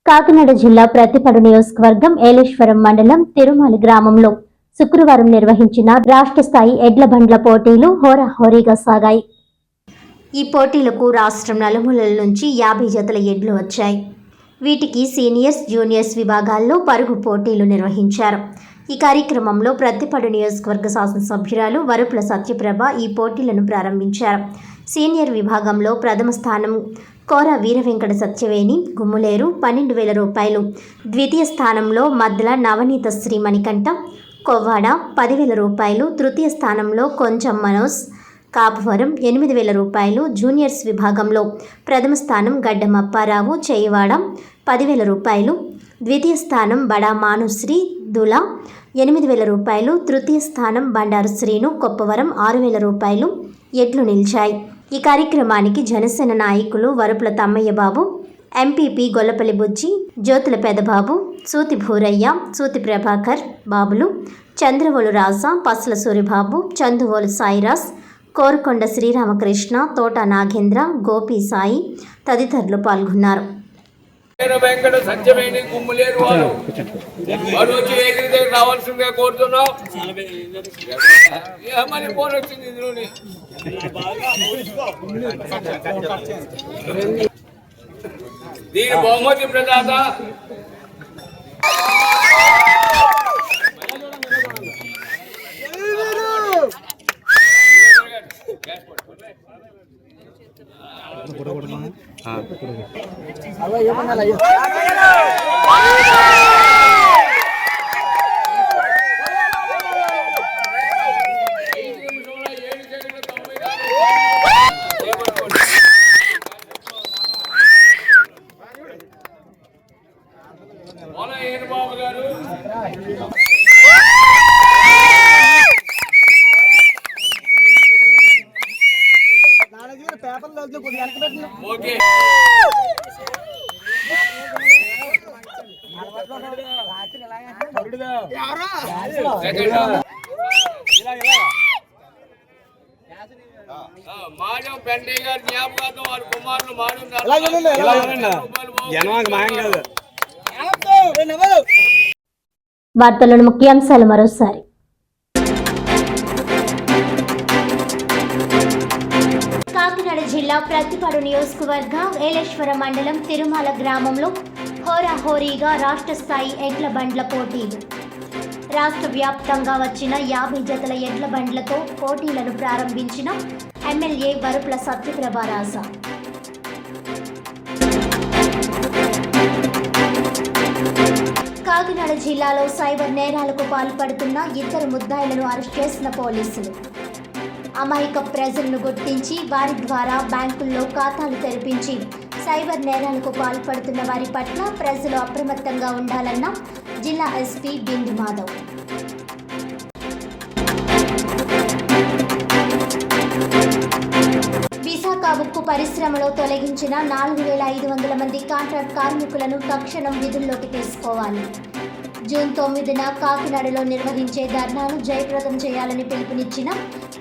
కాకినాడ జిల్లా ప్రతిపాడు నియోజకవర్గం ఏలేశ్వరం మండలం తిరుమల గ్రామంలో శుక్రవారం నిర్వహించిన రాష్ట్ర స్థాయి ఎడ్ల బండ్ల పోటీలు హోరాహోరీగా సాగాయి. ఈ పోటీలకు రాష్ట్రం నలుమూలల నుంచి 50 జతల ఎడ్లు వచ్చాయి. వీటికి సీనియర్స్, జూనియర్స్ విభాగాల్లో పరుగు పోటీలు నిర్వహించారు. ఈ కార్యక్రమంలో ప్రతిపాడు నియోజకవర్గ శాసనసభ్యురాలు వరుపుల సత్యప్రభ ఈ పోటీలను ప్రారంభించారు. సీనియర్ విభాగంలో ప్రథమ స్థానం కోర వీరవెంకట సత్యవేణి గుమ్ములేరు 12,000 రూపాయలు, ద్వితీయ స్థానంలో మద్దల నవనీత శ్రీ మణికంఠ కొవ్వాడ 10,000 రూపాయలు, తృతీయ స్థానంలో కొంచెం మనోజ్ కాపువరం 8,000 రూపాయలు, జూనియర్స్ విభాగంలో ప్రథమ స్థానం గడ్డం అప్పారావు చేయవాడ 10,000 రూపాయలు, ద్వితీయ స్థానం బడా మానుశ్రీ దుల 8,000 రూపాయలు, తృతీయ స్థానం బండారు శ్రీను కొప్పవరం 6,000 రూపాయలు ఎడ్లు నిలిచాయి. ఈ కార్యక్రమానికి జనసేన నాయకులు వరుపుల తమ్మయ్య బాబు, ఎంపీపీ గొల్లపల్లి బుజ్జి, జ్యోతుల పెదబాబు, సూతి భూరయ్య, సూతి ప్రభాకర్ బాబులు, చంద్రవోలు రాజా, పసుల సూరిబాబు, చందువోలు సాయిరాస్, కోరుకొండ శ్రీరామకృష్ణ, తోట నాగేంద్ర, గోపి సాయి తదితరులు పాల్గొన్నారు. వెంకట సత్యవేణి గుమ్ములేరు వారు వచ్చి వేదిక దగ్గర రావాల్సిందిగా కోరుతున్నాం. ఏమని ఫోన్ వచ్చింది ఇందులోని దీని బహుమతి ప్రదాత బాబు గారు ఓకే మాధవ్ పెండే గారి జ్ఞాపకార్థం వారి కుమారులు వార్తలను ముఖ్యాంశాలు మరోసారి. కాకినాడ జిల్లా ప్రతిపాడు నియోజకవర్గం ఏలేశ్వరం మండలం తిరుమల గ్రామంలో హోరాహోరీగా రాష్ట్ర స్థాయి ఎడ్ల బండ్ల పోటీలు. రాష్ట్ర వ్యాప్తంగా వచ్చిన 50 జతల ఎడ్ల బండ్లతో పోటీలను ప్రారంభించిన ఎమ్మెల్యే వరుపుల సత్యప్రభ రాజా. కాకినాడ జిల్లాలో సైబర్ నేరాలకు పాల్పడుతున్న 2 ముద్దాయిలను అరెస్ట్ చేసిన పోలీసులు. అమాయక ప్రజలను గుర్తించి వారి ద్వారా బ్యాంకుల్లో ఖాతాలు తెరిపించి సైబర్ నేరాలకు పాల్పడుతున్న వారి పట్ల ప్రజలు అప్రమత్తంగా ఉండాలన్న జిల్లా ఎస్పీ బిందు మాధవ్. విశాఖ ఉక్కు పరిశ్రమలో తొలగించిన 4,500 మంది కాంట్రాక్ట్ కార్మికులను తక్షణం విధుల్లోకి తీసుకోవాలి. జూన్ 9న కాకినాడలో నిర్వహించే ధర్నాను జయప్రదం చేయాలని పిలుపునిచ్చిన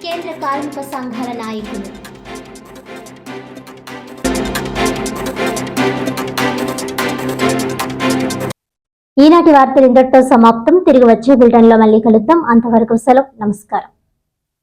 కేంద్ర కార్మిక సంఘాల నాయకులు. ఈనాటి వార్తలు ఇంతటితో సమాప్తం. తిరిగి వచ్చే బులెటిన్లో మళ్ళీ కలుద్దాం. అంతవరకు సెలవు. నమస్కారం.